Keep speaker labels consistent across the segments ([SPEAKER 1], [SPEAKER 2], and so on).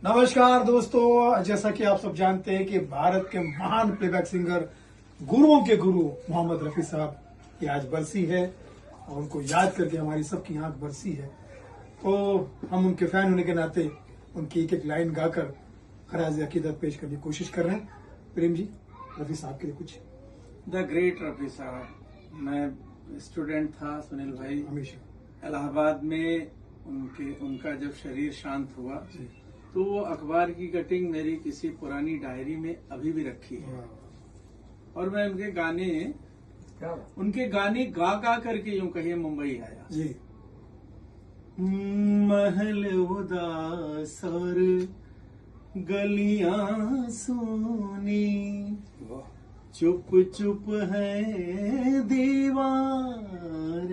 [SPEAKER 1] नमस्कार दोस्तों, जैसा कि आप सब जानते हैं कि भारत के महान प्लेबैक सिंगर गुरुओं के गुरु मोहम्मद रफी साहब की आज बरसी है और उनको याद करके हमारी सबकी आंख बरसी है। तो हम उनके फैन होने के नाते उनकी एक एक लाइन गाकर खराज अकीदत पेश करने की कोशिश कर रहे हैं। प्रेम जी, रफी साहब के लिए कुछ।
[SPEAKER 2] द ग्रेट रफी साहब, मैं स्टूडेंट था सुनील भाई,
[SPEAKER 1] हमेशा
[SPEAKER 2] इलाहाबाद में उनका जब शरीर शांत हुआ तो वो अखबार की कटिंग मेरी किसी पुरानी डायरी में अभी भी रखी है और मैं उनके गाने गा गा करके यूं कहिए मुंबई आया
[SPEAKER 1] जी।
[SPEAKER 2] महल उदास और गलियां सोनी, चुप चुप है दीवार,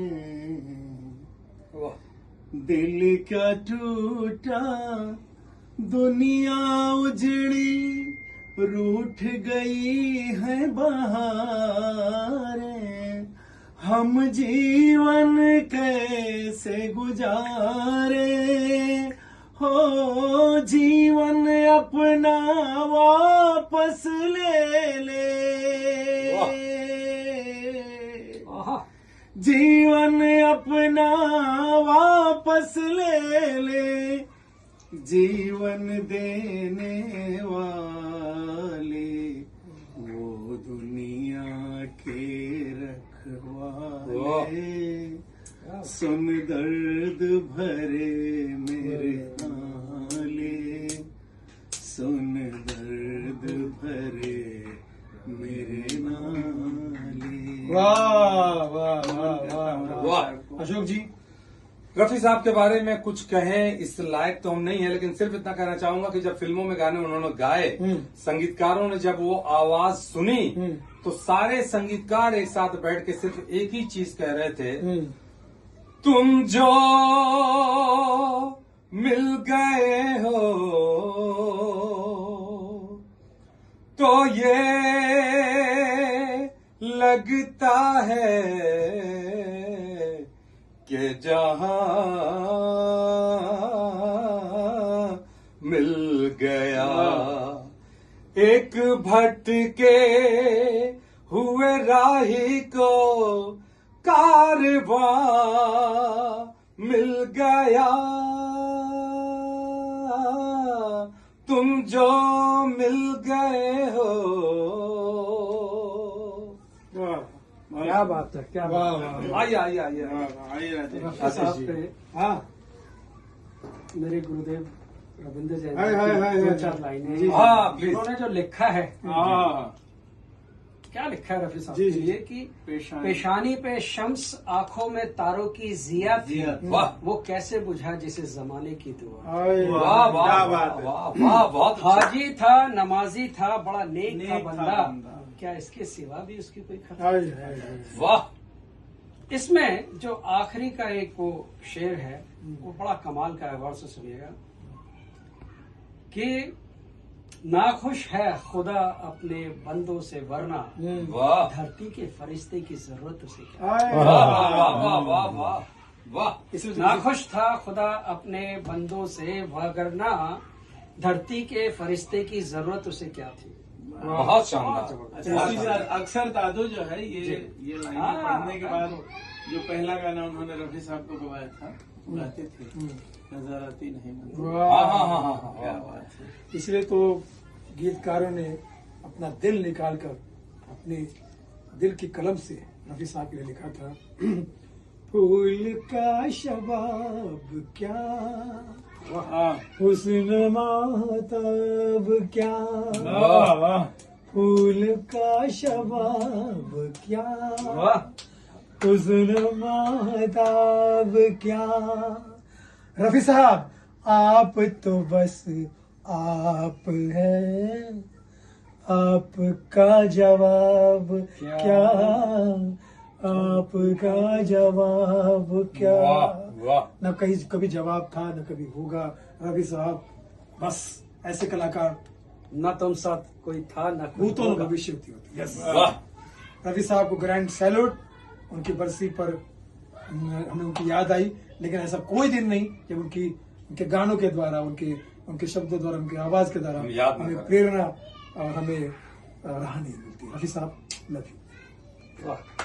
[SPEAKER 2] दिल क्या टूटा, दुनिया उजड़ी, रूठ गई है बहारें, हम जीवन कैसे गुजारे, हो जीवन अपना वापस ले जीवन अपना वापस ले, जीवन देने वाले वो दुनिया के रखवाले, सुन दर्द भरे मेरे हाले, सुन दर्द भरे मेरे नाले।
[SPEAKER 1] वाह वाह वाह वाह वाह। अशोक जी,
[SPEAKER 3] रफी साहब के बारे में कुछ कहें इस लायक तो हम नहीं है, लेकिन सिर्फ इतना कहना चाहूंगा कि जब फिल्मों में गाने उन्होंने गाए, संगीतकारों ने जब वो आवाज सुनी तो सारे संगीतकार एक साथ बैठ के सिर्फ एक ही चीज कह रहे थे, तुम जो मिल गए हो तो ये लगता है कि जहां मिल गया, एक भटके हुए राही को कारवां मिल गया, तुम जो मिल गए हो।
[SPEAKER 1] क्या बात है, क्या बात है।
[SPEAKER 3] आइए
[SPEAKER 2] आइए
[SPEAKER 1] साहब पे हाँ
[SPEAKER 4] मेरे गुरुदेव रविंद्र
[SPEAKER 1] हाय, हाय, हाय,
[SPEAKER 4] दो
[SPEAKER 1] हाय।
[SPEAKER 4] चार लाइनें
[SPEAKER 1] जी,
[SPEAKER 3] हाँ, प्लीज।
[SPEAKER 4] उन्होंने जो लिखा है, क्या लिखा है रफी साहब
[SPEAKER 1] जी,
[SPEAKER 4] के
[SPEAKER 1] जी।
[SPEAKER 4] लिए कि पेशानी पे शम्स, आंखों में तारों की जिया थी,
[SPEAKER 3] वाह
[SPEAKER 4] वो कैसे बुझा जिसे जमाने की दुआ।
[SPEAKER 3] वाह वाह
[SPEAKER 1] क्या
[SPEAKER 3] वाह
[SPEAKER 1] बात है।
[SPEAKER 3] वाह वाह, बहुत अच्छा।
[SPEAKER 4] हाजी था, नमाजी था, बड़ा नेक था
[SPEAKER 2] नेक था
[SPEAKER 4] बंदा,
[SPEAKER 2] बंदा।
[SPEAKER 4] क्या इसके सिवा भी उसकी कोई खबर।
[SPEAKER 1] हाय, हाय, हाय।
[SPEAKER 3] वाह।
[SPEAKER 4] इसमें जो आखिरी का एक वो शेर है वो बड़ा कमाल का है, गौर से सुनिएगा कि नाखुश है खुदा अपने बंदों से वरना
[SPEAKER 3] वाह
[SPEAKER 4] धरती के फरिश्ते की जरूरत उसे क्या।
[SPEAKER 1] हाय,
[SPEAKER 3] वाह वाह वाह वाह वाह वाह।
[SPEAKER 1] इसमें तो
[SPEAKER 4] नाखुश था खुदा अपने बंदों से वरना धरती के फरिश्ते की जरूरत उसे क्या थी।
[SPEAKER 3] बहुत शानदार।
[SPEAKER 2] अच्छा, इसी से अक्सर दादू जो है ये लाइनें
[SPEAKER 4] हाँ,
[SPEAKER 2] पढ़ने के बाद जो पहला गाना उन्होंने रफी साहब को गवाया था गाते थे, नजर आती नहीं मंजिल।
[SPEAKER 1] वाह।
[SPEAKER 2] क्या बात है।
[SPEAKER 1] इसलिए तो गीतकारों ने अपना दिल निकालकर अपने दिल की कलम से रफी साहब के लिए लिखा था, फूल का शबाब क्या, हुस्न माताब क्या, फूल का शबाब क्या, हुस्न माताब क्या। रफी साहब, आप तो बस आप है, आपका जवाब क्या, आपका जवाब क्या। न कहीं कभी जवाब था न कभी होगा। रफी साहब बस ऐसे कलाकार
[SPEAKER 4] न तुम साथ कोई था न कोई
[SPEAKER 1] भूतों
[SPEAKER 4] होगा।
[SPEAKER 1] भविष्य होती होती। यस,
[SPEAKER 3] वाह।
[SPEAKER 1] रफी साहब को ग्रैंड सैल्यूट। उनकी बरसी पर हमें उनकी याद आई, लेकिन ऐसा कोई दिन नहीं जब उनके गानों के द्वारा, उनके उनके शब्दों द्वारा, उनकी आवाज के द्वारा
[SPEAKER 3] हम याद ना
[SPEAKER 1] हमें
[SPEAKER 3] करें।
[SPEAKER 1] प्रेरणा और हमें राह नहीं मिलती। रफी साहब, लव यू।
[SPEAKER 4] वाह।